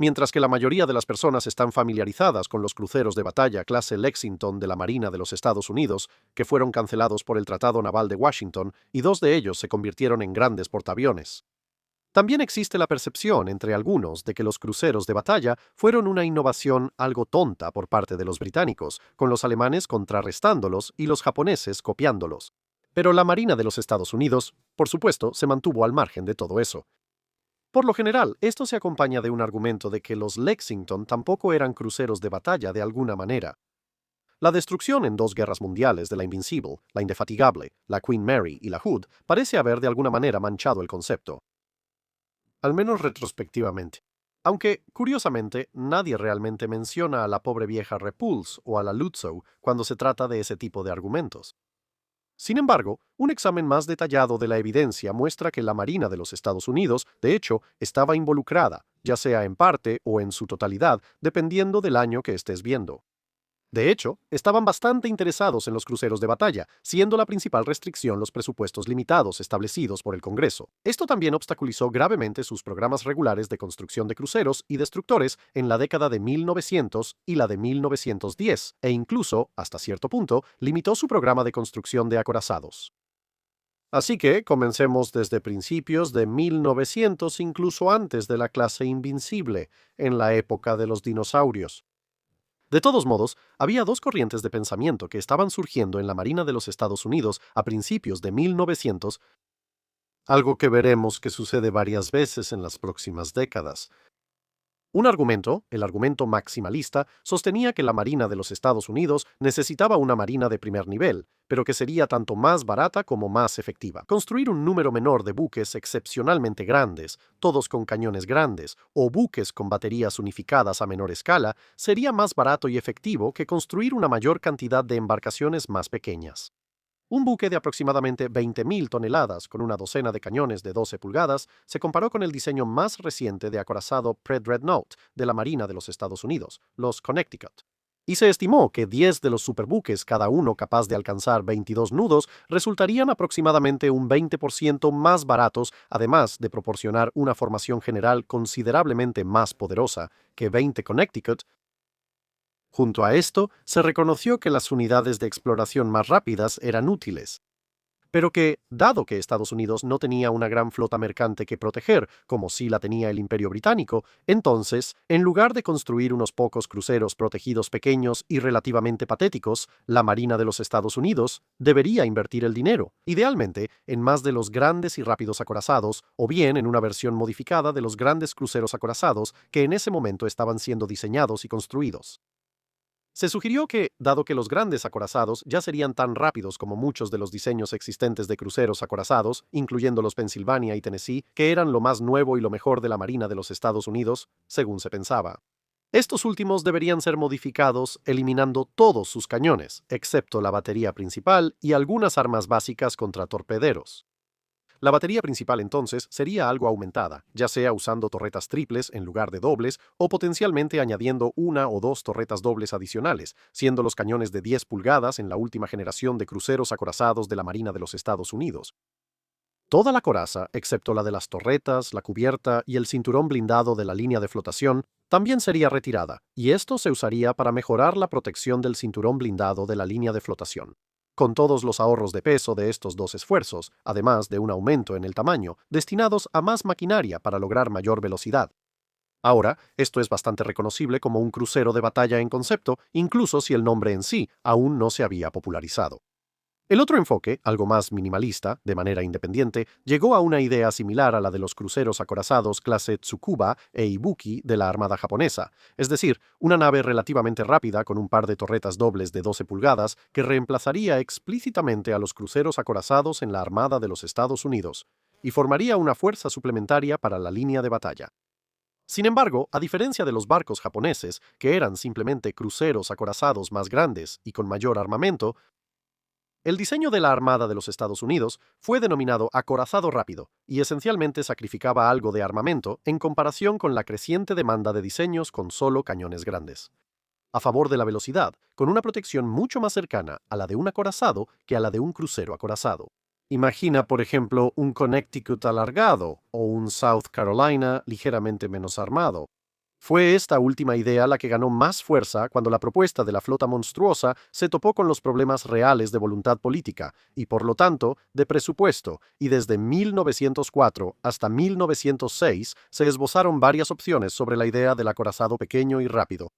Mientras que la mayoría de las personas están familiarizadas con los cruceros de batalla clase Lexington de la Marina de los Estados Unidos, que fueron cancelados por el Tratado Naval de Washington, y dos de ellos se convirtieron en grandes portaaviones. También existe la percepción entre algunos de que los cruceros de batalla fueron una innovación algo tonta por parte de los británicos, con los alemanes contrarrestándolos y los japoneses copiándolos. Pero la Marina de los Estados Unidos, por supuesto, se mantuvo al margen de todo eso. Por lo general, esto se acompaña de un argumento de que los Lexington tampoco eran cruceros de batalla de alguna manera. La destrucción en dos guerras mundiales de la Invincible, la Indefatigable, la Queen Mary y la Hood parece haber de alguna manera manchado el concepto. Al menos retrospectivamente. Aunque, curiosamente, nadie realmente menciona a la pobre vieja Repulse o a la Lutzow cuando se trata de ese tipo de argumentos. Sin embargo, un examen más detallado de la evidencia muestra que la Marina de los Estados Unidos, de hecho, estaba involucrada, ya sea en parte o en su totalidad, dependiendo del año que estés viendo. De hecho, estaban bastante interesados en los cruceros de batalla, siendo la principal restricción los presupuestos limitados establecidos por el Congreso. Esto también obstaculizó gravemente sus programas regulares de construcción de cruceros y destructores en la década de 1900 y la de 1910, e incluso, hasta cierto punto, limitó su programa de construcción de acorazados. Así que comencemos desde principios de 1900, incluso antes de la clase Invincible, en la época de los dinosaurios. De todos modos, había dos corrientes de pensamiento que estaban surgiendo en la Marina de los Estados Unidos a principios de 1900, algo que veremos que sucede varias veces en las próximas décadas. Un argumento, el argumento maximalista, sostenía que la Marina de los Estados Unidos necesitaba una marina de primer nivel, pero que sería tanto más barata como más efectiva. Construir un número menor de buques excepcionalmente grandes, todos con cañones grandes, o buques con baterías unificadas a menor escala, sería más barato y efectivo que construir una mayor cantidad de embarcaciones más pequeñas. Un buque de aproximadamente 20.000 toneladas con una docena de cañones de 12 pulgadas se comparó con el diseño más reciente de acorazado Pre-Dreadnought de la Marina de los Estados Unidos, los Connecticut. Y se estimó que 10 de los superbuques, cada uno capaz de alcanzar 22 nudos, resultarían aproximadamente un 20% más baratos, además de proporcionar una formación general considerablemente más poderosa que 20 Connecticut. Junto a esto, se reconoció que las unidades de exploración más rápidas eran útiles, pero que, dado que Estados Unidos no tenía una gran flota mercante que proteger, como sí la tenía el Imperio Británico, entonces, en lugar de construir unos pocos cruceros protegidos pequeños y relativamente patéticos, la Marina de los Estados Unidos debería invertir el dinero, idealmente, en más de los grandes y rápidos acorazados, o bien en una versión modificada de los grandes cruceros acorazados que en ese momento estaban siendo diseñados y construidos. Se sugirió que, dado que los grandes acorazados ya serían tan rápidos como muchos de los diseños existentes de cruceros acorazados, incluyendo los Pennsylvania y Tennessee, que eran lo más nuevo y lo mejor de la Marina de los Estados Unidos, según se pensaba. Estos últimos deberían ser modificados eliminando todos sus cañones, excepto la batería principal y algunas armas básicas contra torpederos. La batería principal entonces sería algo aumentada, ya sea usando torretas triples en lugar de dobles o potencialmente añadiendo una o dos torretas dobles adicionales, siendo los cañones de 10 pulgadas en la última generación de cruceros acorazados de la Marina de los Estados Unidos. Toda la coraza, excepto la de las torretas, la cubierta y el cinturón blindado de la línea de flotación, también sería retirada, y esto se usaría para mejorar la protección del cinturón blindado de la línea de flotación. Con todos los ahorros de peso de estos dos esfuerzos, además de un aumento en el tamaño, destinados a más maquinaria para lograr mayor velocidad. Ahora, esto es bastante reconocible como un crucero de batalla en concepto, incluso si el nombre en sí aún no se había popularizado. El otro enfoque, algo más minimalista, de manera independiente, llegó a una idea similar a la de los cruceros acorazados clase Tsukuba e Ibuki de la Armada japonesa, es decir, una nave relativamente rápida con un par de torretas dobles de 12 pulgadas que reemplazaría explícitamente a los cruceros acorazados en la Armada de los Estados Unidos, y formaría una fuerza suplementaria para la línea de batalla. Sin embargo, a diferencia de los barcos japoneses, que eran simplemente cruceros acorazados más grandes y con mayor armamento, el diseño de la Armada de los Estados Unidos fue denominado acorazado rápido y esencialmente sacrificaba algo de armamento en comparación con la creciente demanda de diseños con solo cañones grandes, a favor de la velocidad, con una protección mucho más cercana a la de un acorazado que a la de un crucero acorazado. Imagina, por ejemplo, un Connecticut alargado o un South Carolina ligeramente menos armado. Fue esta última idea la que ganó más fuerza cuando la propuesta de la flota monstruosa se topó con los problemas reales de voluntad política y, por lo tanto, de presupuesto, y desde 1904 hasta 1906 se esbozaron varias opciones sobre la idea del acorazado pequeño y rápido.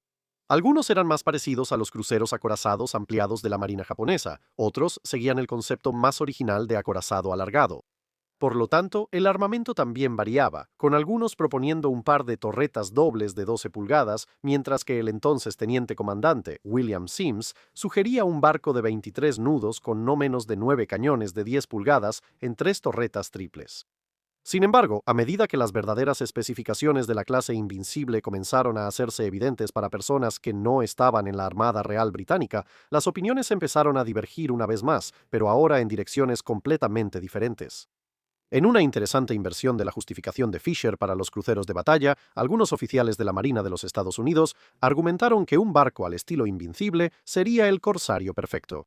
Algunos eran más parecidos a los cruceros acorazados ampliados de la Marina japonesa, otros seguían el concepto más original de acorazado alargado. Por lo tanto, el armamento también variaba, con algunos proponiendo un par de torretas dobles de 12 pulgadas, mientras que el entonces teniente comandante, William Sims, sugería un barco de 23 nudos con no menos de 9 cañones de 10 pulgadas en 3 torretas triples. Sin embargo, a medida que las verdaderas especificaciones de la clase Invincible comenzaron a hacerse evidentes para personas que no estaban en la Armada Real Británica, las opiniones empezaron a divergir una vez más, pero ahora en direcciones completamente diferentes. En una interesante inversión de la justificación de Fisher para los cruceros de batalla, algunos oficiales de la Marina de los Estados Unidos argumentaron que un barco al estilo Invincible sería el corsario perfecto,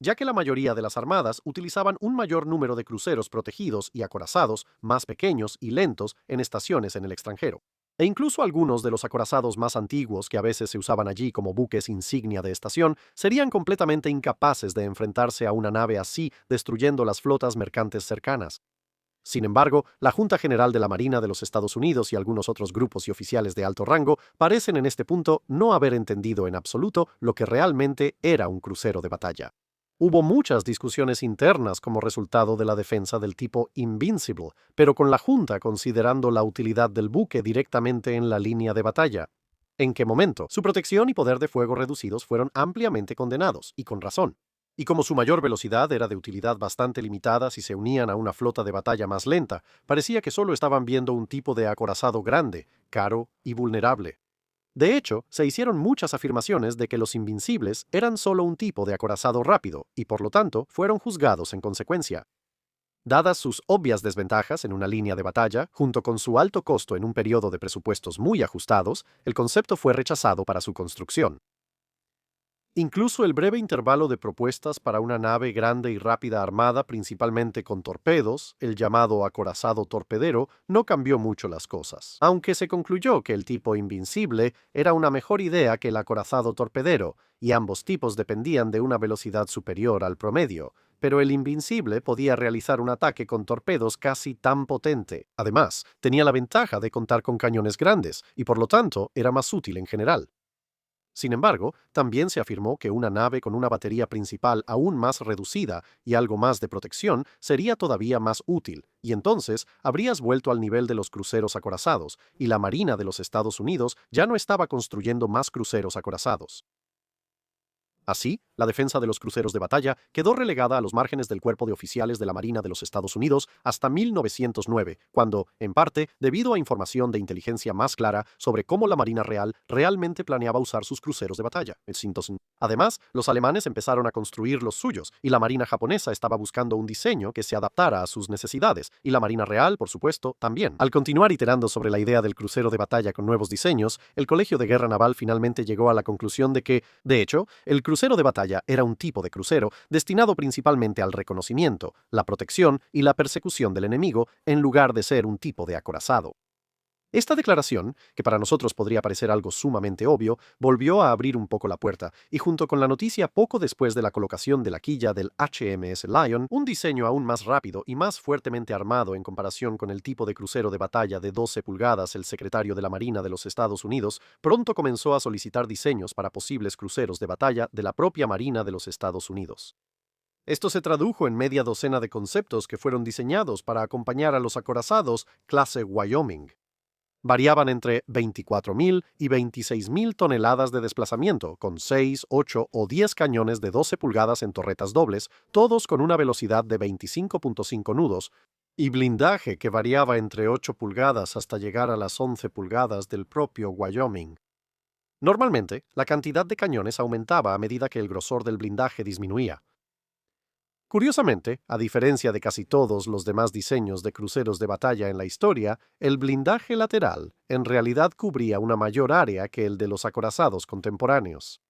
ya que la mayoría de las armadas utilizaban un mayor número de cruceros protegidos y acorazados, más pequeños y lentos, en estaciones en el extranjero. E incluso algunos de los acorazados más antiguos que a veces se usaban allí como buques insignia de estación serían completamente incapaces de enfrentarse a una nave así, destruyendo las flotas mercantes cercanas. Sin embargo, la Junta General de la Marina de los Estados Unidos y algunos otros grupos y oficiales de alto rango parecen en este punto no haber entendido en absoluto lo que realmente era un crucero de batalla. Hubo muchas discusiones internas como resultado de la defensa del tipo Invincible, pero con la Junta considerando la utilidad del buque directamente en la línea de batalla. ¿En qué momento? Su protección y poder de fuego reducidos fueron ampliamente condenados, y con razón. Y como su mayor velocidad era de utilidad bastante limitada si se unían a una flota de batalla más lenta, parecía que solo estaban viendo un tipo de acorazado grande, caro y vulnerable. De hecho, se hicieron muchas afirmaciones de que los Invincibles eran solo un tipo de acorazado rápido y por lo tanto fueron juzgados en consecuencia. Dadas sus obvias desventajas en una línea de batalla, junto con su alto costo en un periodo de presupuestos muy ajustados, el concepto fue rechazado para su construcción. Incluso el breve intervalo de propuestas para una nave grande y rápida armada principalmente con torpedos, el llamado acorazado torpedero, no cambió mucho las cosas, aunque se concluyó que el tipo Invincible era una mejor idea que el acorazado torpedero, y ambos tipos dependían de una velocidad superior al promedio, pero el Invincible podía realizar un ataque con torpedos casi tan potente. Además, tenía la ventaja de contar con cañones grandes, y por lo tanto era más útil en general. Sin embargo, también se afirmó que una nave con una batería principal aún más reducida y algo más de protección sería todavía más útil, y entonces habrías vuelto al nivel de los cruceros acorazados, y la Marina de los Estados Unidos ya no estaba construyendo más cruceros acorazados. Así, la defensa de los cruceros de batalla quedó relegada a los márgenes del cuerpo de oficiales de la Marina de los Estados Unidos hasta 1909, cuando, en parte, debido a información de inteligencia más clara sobre cómo la Marina Real realmente planeaba usar sus cruceros de batalla. Además, los alemanes empezaron a construir los suyos, y la Marina japonesa estaba buscando un diseño que se adaptara a sus necesidades, y la Marina Real, por supuesto, también. Al continuar iterando sobre la idea del crucero de batalla con nuevos diseños, el Colegio de Guerra Naval finalmente llegó a la conclusión de que, de hecho, el crucero de batalla era un tipo de crucero destinado principalmente al reconocimiento, la protección y la persecución del enemigo, en lugar de ser un tipo de acorazado. Esta declaración, que para nosotros podría parecer algo sumamente obvio, volvió a abrir un poco la puerta, y junto con la noticia poco después de la colocación de la quilla del HMS Lion, un diseño aún más rápido y más fuertemente armado en comparación con el tipo de crucero de batalla de 12 pulgadas, el secretario de la Marina de los Estados Unidos pronto comenzó a solicitar diseños para posibles cruceros de batalla de la propia Marina de los Estados Unidos. Esto se tradujo en media docena de conceptos que fueron diseñados para acompañar a los acorazados clase Wyoming. Variaban entre 24.000 y 26.000 toneladas de desplazamiento, con 6, 8 o 10 cañones de 12 pulgadas en torretas dobles, todos con una velocidad de 25.5 nudos, y blindaje que variaba entre 8 pulgadas hasta llegar a las 11 pulgadas del propio Wyoming. Normalmente, la cantidad de cañones aumentaba a medida que el grosor del blindaje disminuía. Curiosamente, a diferencia de casi todos los demás diseños de cruceros de batalla en la historia, el blindaje lateral en realidad cubría una mayor área que el de los acorazados contemporáneos.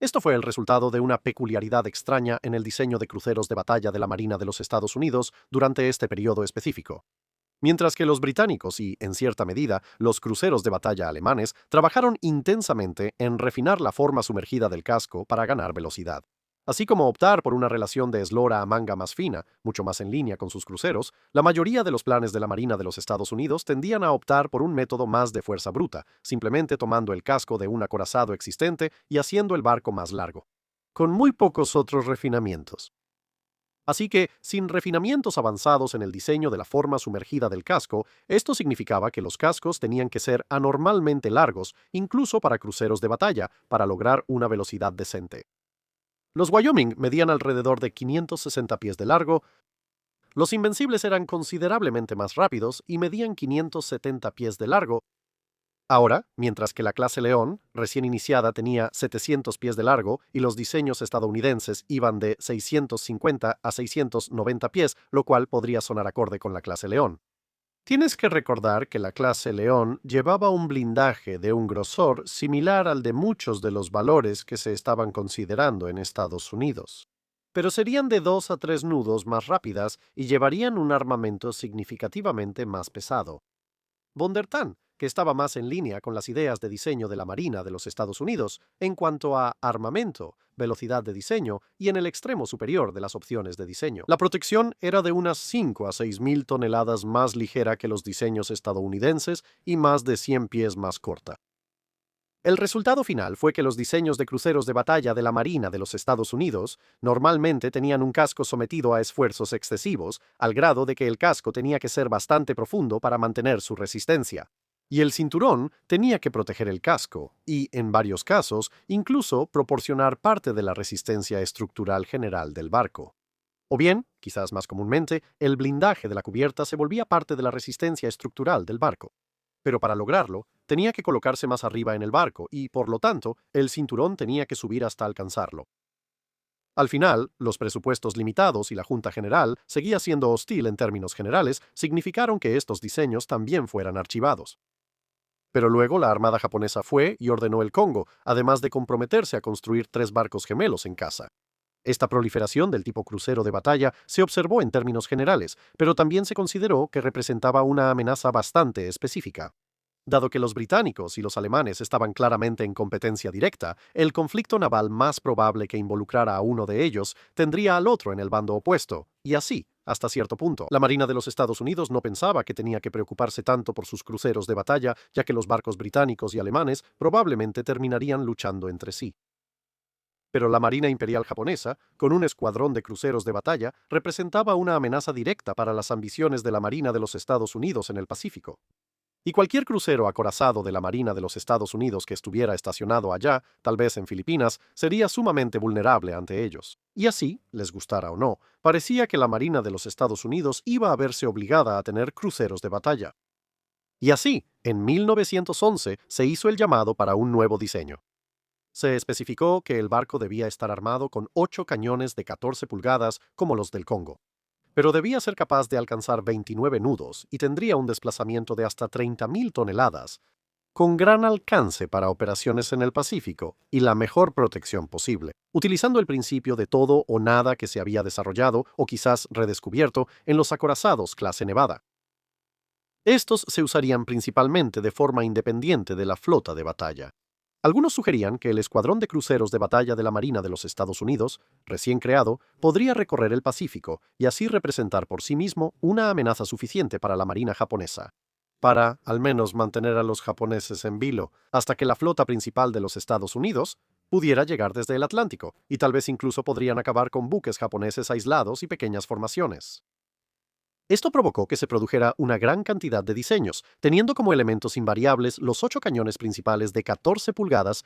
Esto fue el resultado de una peculiaridad extraña en el diseño de cruceros de batalla de la Marina de los Estados Unidos durante este periodo específico. Mientras que los británicos y, en cierta medida, los cruceros de batalla alemanes trabajaron intensamente en refinar la forma sumergida del casco para ganar velocidad. Así como optar por una relación de eslora a manga más fina, mucho más en línea con sus cruceros, la mayoría de los planes de la Marina de los Estados Unidos tendían a optar por un método más de fuerza bruta, simplemente tomando el casco de un acorazado existente y haciendo el barco más largo, con muy pocos otros refinamientos. Así que, sin refinamientos avanzados en el diseño de la forma sumergida del casco, esto significaba que los cascos tenían que ser anormalmente largos, incluso para cruceros de batalla, para lograr una velocidad decente. Los Wyoming medían alrededor de 560 pies de largo, los Invencibles eran considerablemente más rápidos y medían 570 pies de largo. Ahora, mientras que la clase León, recién iniciada, tenía 700 pies de largo y los diseños estadounidenses iban de 650 a 690 pies, lo cual podría sonar acorde con la clase León. Tienes que recordar que la clase León llevaba un blindaje de un grosor similar al de muchos de los valores que se estaban considerando en Estados Unidos. Pero serían de 2 a 3 nudos más rápidas y llevarían un armamento significativamente más pesado. Von der Tann, que estaba más en línea con las ideas de diseño de la Marina de los Estados Unidos en cuanto a armamento, velocidad de diseño y en el extremo superior de las opciones de diseño. La protección era de unas 5 a 6 mil toneladas más ligera que los diseños estadounidenses y más de 100 pies más corta. El resultado final fue que los diseños de cruceros de batalla de la Marina de los Estados Unidos normalmente tenían un casco sometido a esfuerzos excesivos, al grado de que el casco tenía que ser bastante profundo para mantener su resistencia. Y el cinturón tenía que proteger el casco y, en varios casos, incluso proporcionar parte de la resistencia estructural general del barco. O bien, quizás más comúnmente, el blindaje de la cubierta se volvía parte de la resistencia estructural del barco. Pero para lograrlo, tenía que colocarse más arriba en el barco y, por lo tanto, el cinturón tenía que subir hasta alcanzarlo. Al final, los presupuestos limitados y la Junta General seguía siendo hostil en términos generales, significaron que estos diseños también fueran archivados. Pero luego la Armada japonesa fue y ordenó el Congo, además de comprometerse a construir 3 barcos gemelos en casa. Esta proliferación del tipo crucero de batalla se observó en términos generales, pero también se consideró que representaba una amenaza bastante específica. Dado que los británicos y los alemanes estaban claramente en competencia directa, el conflicto naval más probable que involucrara a uno de ellos tendría al otro en el bando opuesto, y así, hasta cierto punto. La Marina de los Estados Unidos no pensaba que tenía que preocuparse tanto por sus cruceros de batalla, ya que los barcos británicos y alemanes probablemente terminarían luchando entre sí. Pero la Marina Imperial japonesa, con un escuadrón de cruceros de batalla, representaba una amenaza directa para las ambiciones de la Marina de los Estados Unidos en el Pacífico. Y cualquier crucero acorazado de la Marina de los Estados Unidos que estuviera estacionado allá, tal vez en Filipinas, sería sumamente vulnerable ante ellos. Y así, les gustara o no, parecía que la Marina de los Estados Unidos iba a verse obligada a tener cruceros de batalla. Y así, en 1911 se hizo el llamado para un nuevo diseño. Se especificó que el barco debía estar armado con 8 cañones de 14 pulgadas como los del Congo, pero debía ser capaz de alcanzar 29 nudos y tendría un desplazamiento de hasta 30.000 toneladas, con gran alcance para operaciones en el Pacífico y la mejor protección posible, utilizando el principio de todo o nada que se había desarrollado o quizás redescubierto en los acorazados clase Nevada. Estos se usarían principalmente de forma independiente de la flota de batalla. Algunos sugerían que el escuadrón de cruceros de batalla de la Marina de los Estados Unidos, recién creado, podría recorrer el Pacífico y así representar por sí mismo una amenaza suficiente para la Marina japonesa, para, al menos, mantener a los japoneses en vilo, hasta que la flota principal de los Estados Unidos pudiera llegar desde el Atlántico, y tal vez incluso podrían acabar con buques japoneses aislados y pequeñas formaciones. Esto provocó que se produjera una gran cantidad de diseños, teniendo como elementos invariables los 8 cañones principales de 14 pulgadas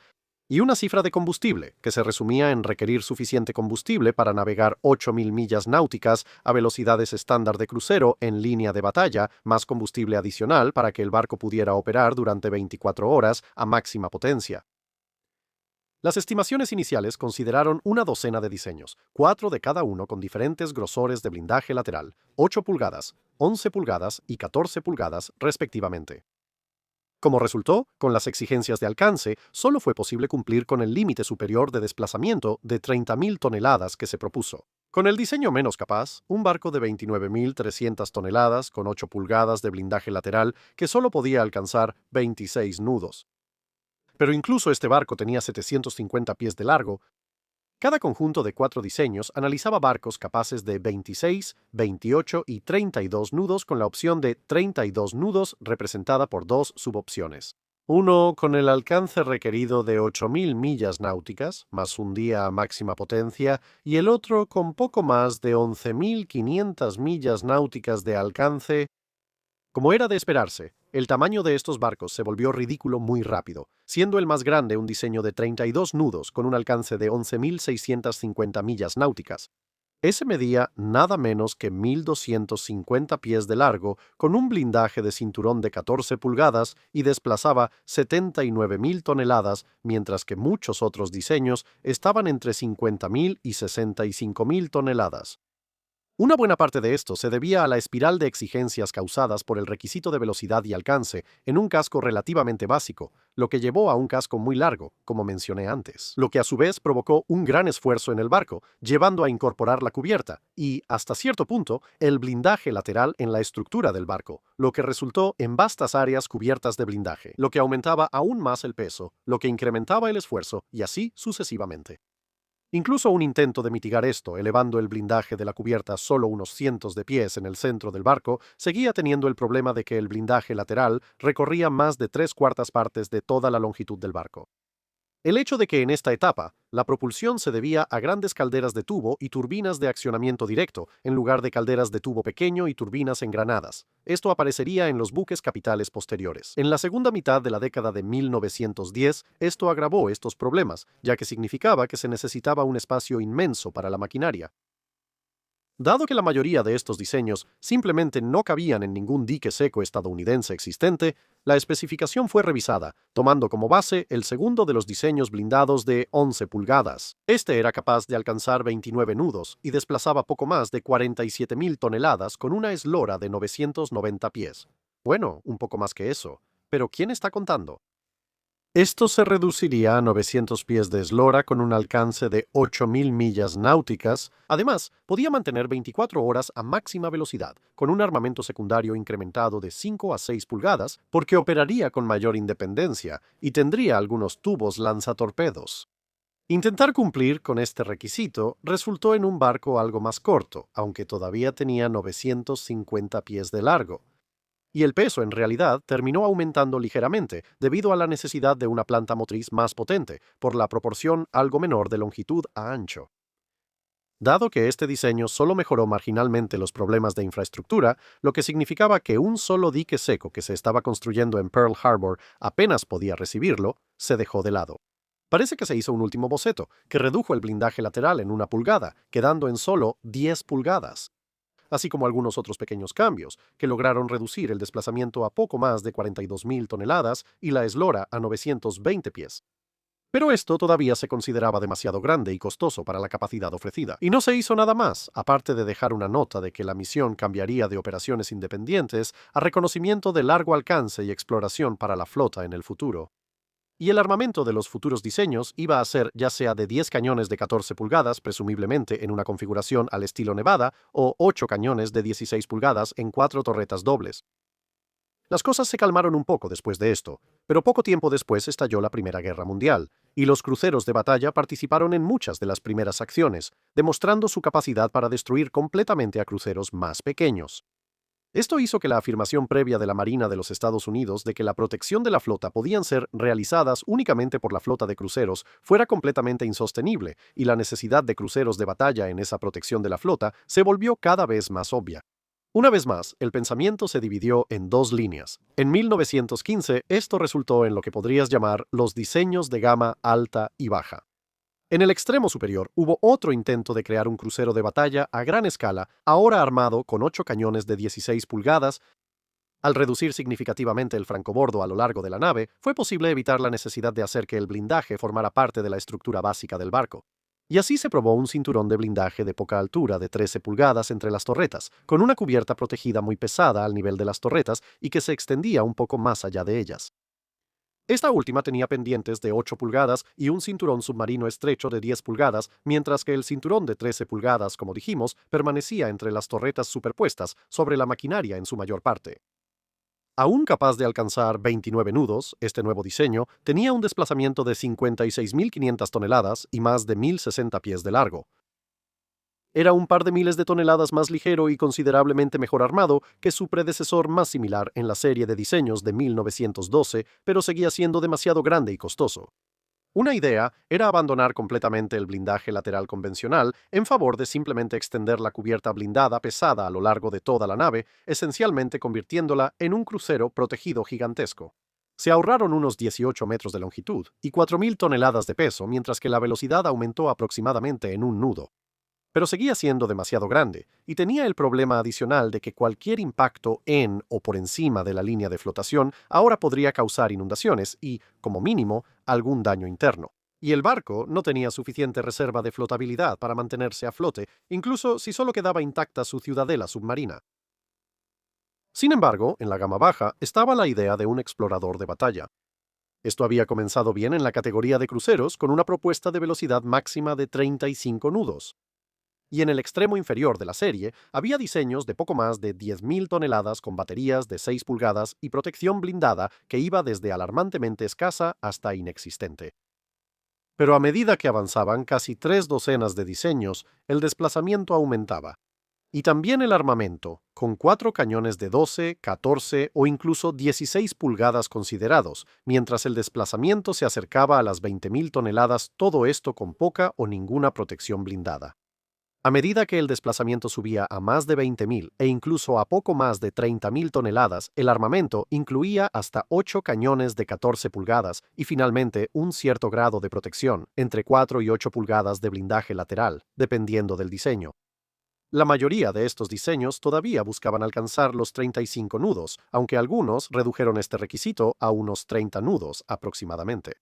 y una cifra de combustible, que se resumía en requerir suficiente combustible para navegar 8.000 millas náuticas a velocidades estándar de crucero en línea de batalla, más combustible adicional para que el barco pudiera operar durante 24 horas a máxima potencia. Las estimaciones iniciales consideraron una docena de diseños, 4 de cada uno con diferentes grosores de blindaje lateral, 8 pulgadas, 11 pulgadas y 14 pulgadas, respectivamente. Como resultó, con las exigencias de alcance, solo fue posible cumplir con el límite superior de desplazamiento de 30.000 toneladas que se propuso. Con el diseño menos capaz, un barco de 29.300 toneladas con 8 pulgadas de blindaje lateral que solo podía alcanzar 26 nudos. Pero incluso este barco tenía 750 pies de largo. Cada conjunto de 4 diseños analizaba barcos capaces de 26, 28 y 32 nudos con la opción de 32 nudos representada por dos subopciones. Uno con el alcance requerido de 8.000 millas náuticas, más un día a máxima potencia, y el otro con poco más de 11.500 millas náuticas de alcance. Como era de esperarse, el tamaño de estos barcos se volvió ridículo muy rápido, siendo el más grande un diseño de 32 nudos con un alcance de 11.650 millas náuticas. Ese medía nada menos que 1.250 pies de largo, con un blindaje de cinturón de 14 pulgadas y desplazaba 79.000 toneladas, mientras que muchos otros diseños estaban entre 50.000 y 65.000 toneladas. Una buena parte de esto se debía a la espiral de exigencias causadas por el requisito de velocidad y alcance en un casco relativamente básico, lo que llevó a un casco muy largo, como mencioné antes, lo que a su vez provocó un gran esfuerzo en el barco, llevando a incorporar la cubierta y, hasta cierto punto, el blindaje lateral en la estructura del barco, lo que resultó en vastas áreas cubiertas de blindaje, lo que aumentaba aún más el peso, lo que incrementaba el esfuerzo y así sucesivamente. Incluso un intento de mitigar esto, elevando el blindaje de la cubierta solo unos cientos de pies en el centro del barco, seguía teniendo el problema de que el blindaje lateral recorría más de 3/4 partes de toda la longitud del barco. El hecho de que en esta etapa, la propulsión se debía a grandes calderas de tubo y turbinas de accionamiento directo, en lugar de calderas de tubo pequeño y turbinas engranadas. Esto aparecería en los buques capitales posteriores. En la segunda mitad de la década de 1910, esto agravó estos problemas, ya que significaba que se necesitaba un espacio inmenso para la maquinaria. Dado que la mayoría de estos diseños simplemente no cabían en ningún dique seco estadounidense existente, la especificación fue revisada, tomando como base el segundo de los diseños blindados de 11 pulgadas. Este era capaz de alcanzar 29 nudos y desplazaba poco más de 47.000 toneladas con una eslora de 990 pies. Bueno, un poco más que eso. Pero ¿quién está contando? Esto se reduciría a 900 pies de eslora con un alcance de 8.000 millas náuticas. Además, podía mantener 24 horas a máxima velocidad, con un armamento secundario incrementado de 5 a 6 pulgadas, porque operaría con mayor independencia y tendría algunos tubos lanzatorpedos. Intentar cumplir con este requisito resultó en un barco algo más corto, aunque todavía tenía 950 pies de largo. Y el peso en realidad terminó aumentando ligeramente debido a la necesidad de una planta motriz más potente, por la proporción algo menor de longitud a ancho. Dado que este diseño solo mejoró marginalmente los problemas de infraestructura, lo que significaba que un solo dique seco que se estaba construyendo en Pearl Harbor apenas podía recibirlo, se dejó de lado. Parece que se hizo un último boceto, que redujo el blindaje lateral en 1 pulgada, quedando en solo 10 pulgadas. Así como algunos otros pequeños cambios, que lograron reducir el desplazamiento a poco más de 42.000 toneladas y la eslora a 920 pies. Pero esto todavía se consideraba demasiado grande y costoso para la capacidad ofrecida, y no se hizo nada más, aparte de dejar una nota de que la misión cambiaría de operaciones independientes a reconocimiento de largo alcance y exploración para la flota en el futuro. Y el armamento de los futuros diseños iba a ser ya sea de 10 cañones de 14 pulgadas, presumiblemente en una configuración al estilo Nevada, o 8 cañones de 16 pulgadas en 4 torretas dobles. Las cosas se calmaron un poco después de esto, pero poco tiempo después estalló la Primera Guerra Mundial, y los cruceros de batalla participaron en muchas de las primeras acciones, demostrando su capacidad para destruir completamente a cruceros más pequeños. Esto hizo que la afirmación previa de la Marina de los Estados Unidos de que la protección de la flota podían ser realizadas únicamente por la flota de cruceros fuera completamente insostenible, y la necesidad de cruceros de batalla en esa protección de la flota se volvió cada vez más obvia. Una vez más, el pensamiento se dividió en dos líneas. En 1915, esto resultó en lo que podrías llamar los diseños de gama alta y baja. En el extremo superior hubo otro intento de crear un crucero de batalla a gran escala, ahora armado con 8 cañones de 16 pulgadas. Al reducir significativamente el francobordo a lo largo de la nave, fue posible evitar la necesidad de hacer que el blindaje formara parte de la estructura básica del barco. Y así se probó un cinturón de blindaje de poca altura de 13 pulgadas entre las torretas, con una cubierta protegida muy pesada al nivel de las torretas y que se extendía un poco más allá de ellas. Esta última tenía pendientes de 8 pulgadas y un cinturón submarino estrecho de 10 pulgadas, mientras que el cinturón de 13 pulgadas, como dijimos, permanecía entre las torretas superpuestas sobre la maquinaria en su mayor parte. Aún capaz de alcanzar 29 nudos, este nuevo diseño tenía un desplazamiento de 56.500 toneladas y más de 1.060 pies de largo. Era un par de miles de toneladas más ligero y considerablemente mejor armado que su predecesor más similar en la serie de diseños de 1912, pero seguía siendo demasiado grande y costoso. Una idea era abandonar completamente el blindaje lateral convencional en favor de simplemente extender la cubierta blindada pesada a lo largo de toda la nave, esencialmente convirtiéndola en un crucero protegido gigantesco. Se ahorraron unos 18 metros de longitud y 4.000 toneladas de peso, mientras que la velocidad aumentó aproximadamente en un nudo. Pero seguía siendo demasiado grande, y tenía el problema adicional de que cualquier impacto en o por encima de la línea de flotación ahora podría causar inundaciones y, como mínimo, algún daño interno. Y el barco no tenía suficiente reserva de flotabilidad para mantenerse a flote, incluso si solo quedaba intacta su ciudadela submarina. Sin embargo, en la gama baja estaba la idea de un explorador de batalla. Esto había comenzado bien en la categoría de cruceros con una propuesta de velocidad máxima de 35 nudos. Y en el extremo inferior de la serie había diseños de poco más de 10.000 toneladas con baterías de 6 pulgadas y protección blindada que iba desde alarmantemente escasa hasta inexistente. Pero a medida que avanzaban casi 3 docenas de diseños, el desplazamiento aumentaba. Y también el armamento, con 4 cañones de 12, 14 o incluso 16 pulgadas considerados, mientras el desplazamiento se acercaba a las 20.000 toneladas, todo esto con poca o ninguna protección blindada. A medida que el desplazamiento subía a más de 20.000 e incluso a poco más de 30.000 toneladas, el armamento incluía hasta 8 cañones de 14 pulgadas y finalmente un cierto grado de protección, entre 4 y 8 pulgadas de blindaje lateral, dependiendo del diseño. La mayoría de estos diseños todavía buscaban alcanzar los 35 nudos, aunque algunos redujeron este requisito a unos 30 nudos aproximadamente.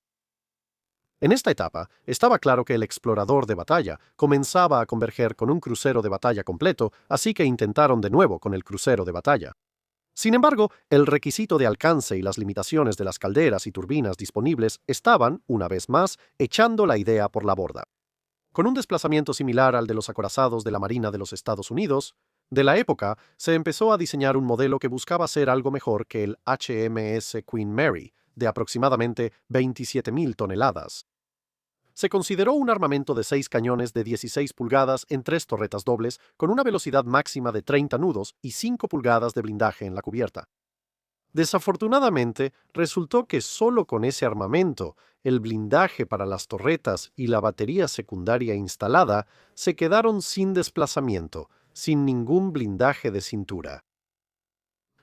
En esta etapa, estaba claro que el explorador de batalla comenzaba a converger con un crucero de batalla completo, así que intentaron de nuevo con el crucero de batalla. Sin embargo, el requisito de alcance y las limitaciones de las calderas y turbinas disponibles estaban, una vez más, echando la idea por la borda. Con un desplazamiento similar al de los acorazados de la Marina de los Estados Unidos, de la época, se empezó a diseñar un modelo que buscaba ser algo mejor que el HMS Queen Mary, de aproximadamente 27.000 toneladas. Se consideró un armamento de 6 cañones de 16 pulgadas en 3 torretas dobles con una velocidad máxima de 30 nudos y 5 pulgadas de blindaje en la cubierta. Desafortunadamente, resultó que solo con ese armamento, el blindaje para las torretas y la batería secundaria instalada se quedaron sin desplazamiento, sin ningún blindaje de cintura.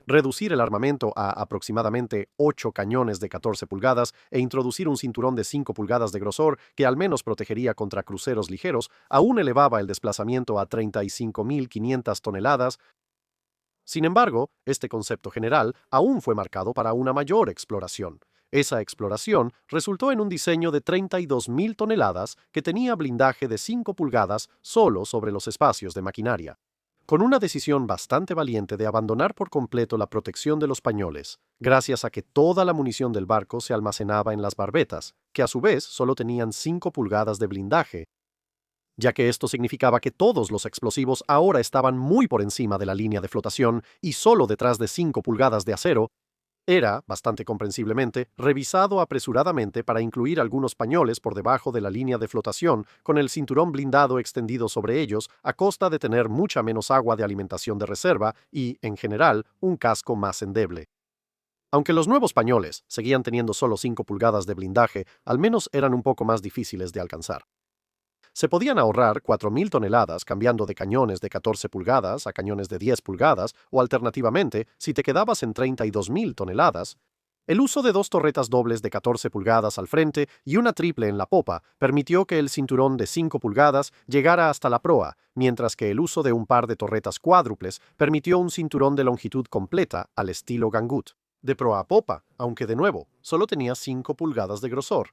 Reducir el armamento a aproximadamente 8 cañones de 14 pulgadas e introducir un cinturón de 5 pulgadas de grosor que al menos protegería contra cruceros ligeros aún elevaba el desplazamiento a 35.500 toneladas. Sin embargo, este concepto general aún fue marcado para una mayor exploración. Esa exploración resultó en un diseño de 32.000 toneladas que tenía blindaje de 5 pulgadas solo sobre los espacios de maquinaria. Con una decisión bastante valiente de abandonar por completo la protección de los pañoles, gracias a que toda la munición del barco se almacenaba en las barbetas, que a su vez solo tenían 5 pulgadas de blindaje, ya que esto significaba que todos los explosivos ahora estaban muy por encima de la línea de flotación y solo detrás de 5 pulgadas de acero. Era, bastante comprensiblemente, revisado apresuradamente para incluir algunos pañoles por debajo de la línea de flotación, con el cinturón blindado extendido sobre ellos, a costa de tener mucha menos agua de alimentación de reserva y, en general, un casco más endeble. Aunque los nuevos pañoles seguían teniendo solo 5 pulgadas de blindaje, al menos eran un poco más difíciles de alcanzar. Se podían ahorrar 4.000 toneladas cambiando de cañones de 14 pulgadas a cañones de 10 pulgadas o alternativamente, si te quedabas en 32.000 toneladas, el uso de 2 torretas dobles de 14 pulgadas al frente y una triple en la popa permitió que el cinturón de 5 pulgadas llegara hasta la proa, mientras que el uso de un par de torretas cuádruples permitió un cinturón de longitud completa al estilo Gangut, de proa a popa, aunque de nuevo, solo tenía 5 pulgadas de grosor.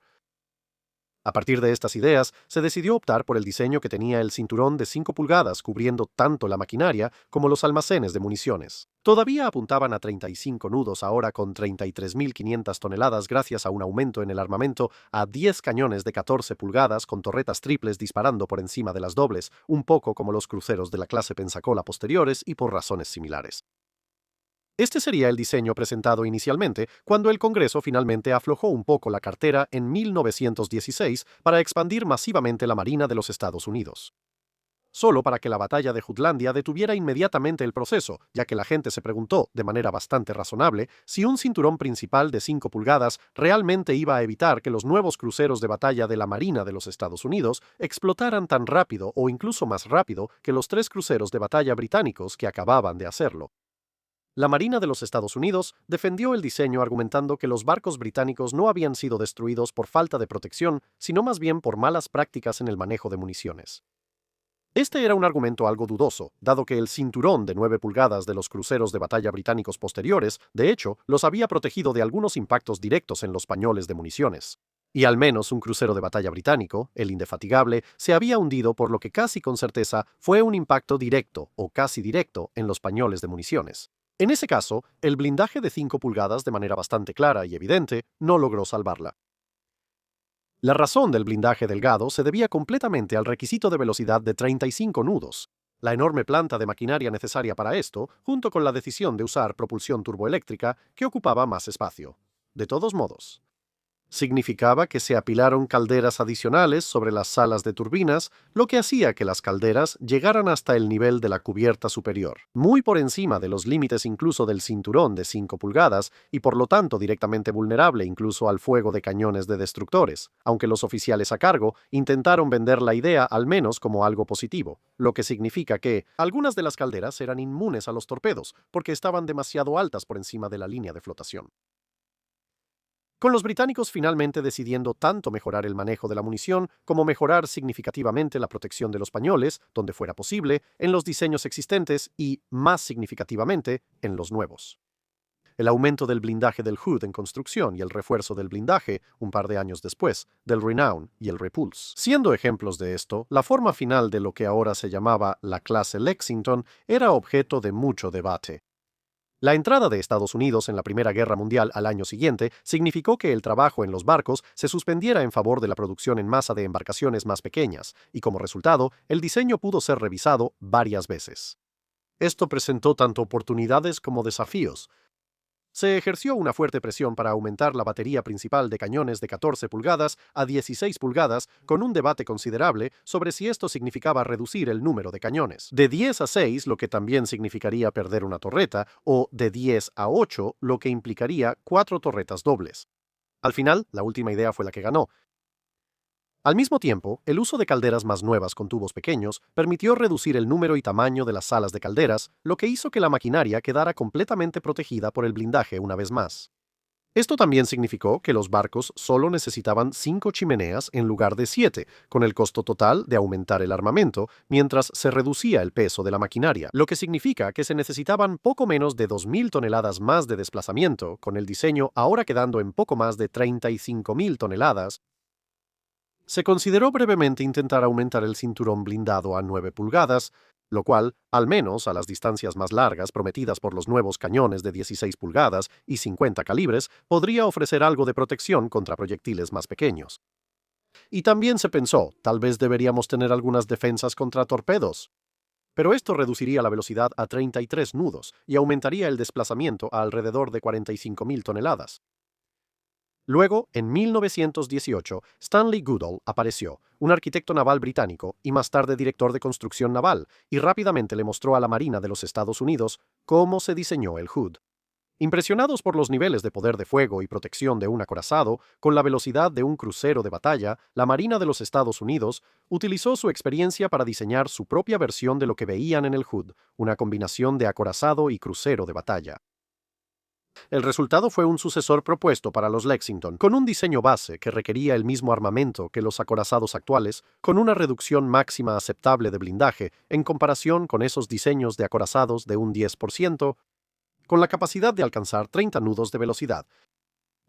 A partir de estas ideas, se decidió optar por el diseño que tenía el cinturón de 5 pulgadas cubriendo tanto la maquinaria como los almacenes de municiones. Todavía apuntaban a 35 nudos ahora con 33.500 toneladas gracias a un aumento en el armamento a 10 cañones de 14 pulgadas con torretas triples disparando por encima de las dobles, un poco como los cruceros de la clase Pensacola posteriores y por razones similares. Este sería el diseño presentado inicialmente cuando el Congreso finalmente aflojó un poco la cartera en 1916 para expandir masivamente la Marina de los Estados Unidos. Solo para que la batalla de Jutlandia detuviera inmediatamente el proceso, ya que la gente se preguntó, de manera bastante razonable, si un cinturón principal de 5 pulgadas realmente iba a evitar que los nuevos cruceros de batalla de la Marina de los Estados Unidos explotaran tan rápido o incluso más rápido que los 3 cruceros de batalla británicos que acababan de hacerlo. La Marina de los Estados Unidos defendió el diseño argumentando que los barcos británicos no habían sido destruidos por falta de protección, sino más bien por malas prácticas en el manejo de municiones. Este era un argumento algo dudoso, dado que el cinturón de 9 pulgadas de los cruceros de batalla británicos posteriores, de hecho, los había protegido de algunos impactos directos en los pañoles de municiones. Y al menos un crucero de batalla británico, el Indefatigable, se había hundido por lo que casi con certeza fue un impacto directo o casi directo en los pañoles de municiones. En ese caso, el blindaje de 5 pulgadas, de manera bastante clara y evidente, no logró salvarla. La razón del blindaje delgado se debía completamente al requisito de velocidad de 35 nudos. La enorme planta de maquinaria necesaria para esto, junto con la decisión de usar propulsión turboeléctrica, que ocupaba más espacio. De todos modos, significaba que se apilaron calderas adicionales sobre las salas de turbinas, lo que hacía que las calderas llegaran hasta el nivel de la cubierta superior, muy por encima de los límites incluso del cinturón de 5 pulgadas y por lo tanto directamente vulnerable incluso al fuego de cañones de destructores, aunque los oficiales a cargo intentaron vender la idea al menos como algo positivo, lo que significa que algunas de las calderas eran inmunes a los torpedos porque estaban demasiado altas por encima de la línea de flotación. Con los británicos finalmente decidiendo tanto mejorar el manejo de la munición como mejorar significativamente la protección de los pañoles, donde fuera posible, en los diseños existentes y, más significativamente, en los nuevos. El aumento del blindaje del Hood en construcción y el refuerzo del blindaje, un par de años después, del Renown y el Repulse. Siendo ejemplos de esto, la forma final de lo que ahora se llamaba la clase Lexington era objeto de mucho debate. La entrada de Estados Unidos en la Primera Guerra Mundial al año siguiente significó que el trabajo en los barcos se suspendiera en favor de la producción en masa de embarcaciones más pequeñas, y como resultado, el diseño pudo ser revisado varias veces. Esto presentó tanto oportunidades como desafíos. Se ejerció una fuerte presión para aumentar la batería principal de cañones de 14 pulgadas a 16 pulgadas, con un debate considerable sobre si esto significaba reducir el número de cañones. De 10 a 6, lo que también significaría perder una torreta, o de 10 a 8, lo que implicaría 4 torretas dobles. Al final, la última idea fue la que ganó. Al mismo tiempo, el uso de calderas más nuevas con tubos pequeños permitió reducir el número y tamaño de las salas de calderas, lo que hizo que la maquinaria quedara completamente protegida por el blindaje una vez más. Esto también significó que los barcos solo necesitaban 5 chimeneas en lugar de 7, con el costo total de aumentar el armamento, mientras se reducía el peso de la maquinaria, lo que significa que se necesitaban poco menos de 2.000 toneladas más de desplazamiento, con el diseño ahora quedando en poco más de 35.000 toneladas. Se consideró brevemente intentar aumentar el cinturón blindado a 9 pulgadas, lo cual, al menos a las distancias más largas prometidas por los nuevos cañones de 16 pulgadas y 50 calibres, podría ofrecer algo de protección contra proyectiles más pequeños. Y también se pensó, tal vez deberíamos tener algunas defensas contra torpedos. Pero esto reduciría la velocidad a 33 nudos y aumentaría el desplazamiento a alrededor de 45.000 toneladas. Luego, en 1918, Stanley Goodall apareció, un arquitecto naval británico y más tarde director de construcción naval, y rápidamente le mostró a la Marina de los Estados Unidos cómo se diseñó el Hood. Impresionados por los niveles de poder de fuego y protección de un acorazado, con la velocidad de un crucero de batalla, la Marina de los Estados Unidos utilizó su experiencia para diseñar su propia versión de lo que veían en el Hood, una combinación de acorazado y crucero de batalla. El resultado fue un sucesor propuesto para los Lexington, con un diseño base que requería el mismo armamento que los acorazados actuales, con una reducción máxima aceptable de blindaje en comparación con esos diseños de acorazados de un 10%, con la capacidad de alcanzar 30 nudos de velocidad.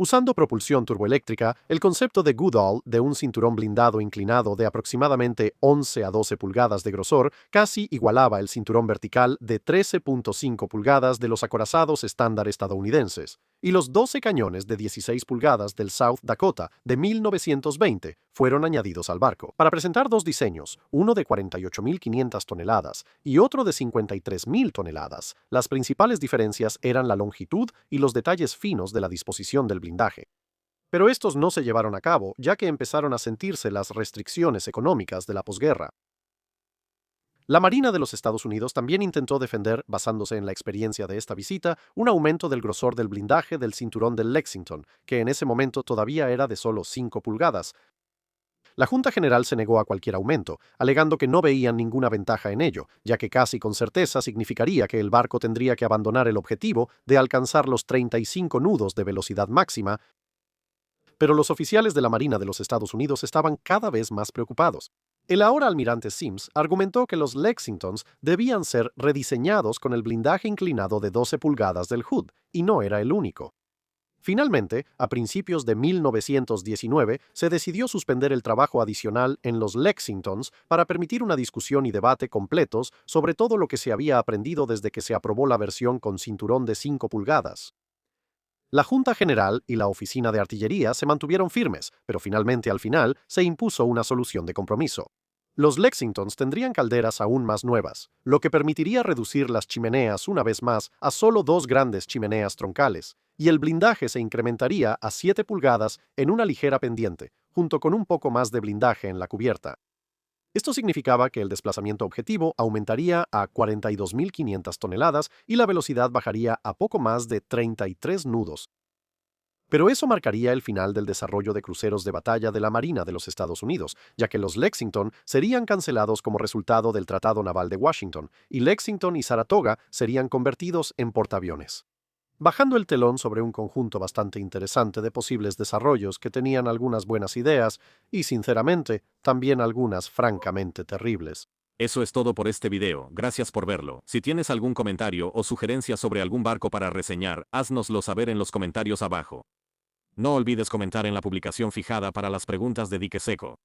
Usando propulsión turboeléctrica, el concepto de Goodall de un cinturón blindado inclinado de aproximadamente 11 a 12 pulgadas de grosor casi igualaba el cinturón vertical de 13.5 pulgadas de los acorazados estándar estadounidenses, y los 12 cañones de 16 pulgadas del South Dakota de 1920 fueron añadidos al barco. Para presentar dos diseños, uno de 48.500 toneladas y otro de 53.000 toneladas, las principales diferencias eran la longitud y los detalles finos de la disposición del blindaje. Pero estos no se llevaron a cabo, ya que empezaron a sentirse las restricciones económicas de la posguerra. La Marina de los Estados Unidos también intentó defender, basándose en la experiencia de esta visita, un aumento del grosor del blindaje del cinturón del Lexington, que en ese momento todavía era de solo 5 pulgadas. La Junta General se negó a cualquier aumento, alegando que no veían ninguna ventaja en ello, ya que casi con certeza significaría que el barco tendría que abandonar el objetivo de alcanzar los 35 nudos de velocidad máxima, pero los oficiales de la Marina de los Estados Unidos estaban cada vez más preocupados. El ahora almirante Sims argumentó que los Lexingtons debían ser rediseñados con el blindaje inclinado de 12 pulgadas del Hood, y no era el único. Finalmente, a principios de 1919, se decidió suspender el trabajo adicional en los Lexingtons para permitir una discusión y debate completos sobre todo lo que se había aprendido desde que se aprobó la versión con cinturón de 5 pulgadas. La Junta General y la Oficina de Artillería se mantuvieron firmes, pero finalmente al final se impuso una solución de compromiso. Los Lexingtons tendrían calderas aún más nuevas, lo que permitiría reducir las chimeneas una vez más a solo 2 grandes chimeneas troncales, y el blindaje se incrementaría a 7 pulgadas en una ligera pendiente, junto con un poco más de blindaje en la cubierta. Esto significaba que el desplazamiento objetivo aumentaría a 42.500 toneladas y la velocidad bajaría a poco más de 33 nudos. Pero eso marcaría el final del desarrollo de cruceros de batalla de la Marina de los Estados Unidos, ya que los Lexington serían cancelados como resultado del Tratado Naval de Washington, y Lexington y Saratoga serían convertidos en portaaviones. Bajando el telón sobre un conjunto bastante interesante de posibles desarrollos que tenían algunas buenas ideas y, sinceramente, también algunas francamente terribles. Eso es todo por este video, gracias por verlo. Si tienes algún comentario o sugerencia sobre algún barco para reseñar, haznoslo saber en los comentarios abajo. No olvides comentar en la publicación fijada para las preguntas de Dique Seco.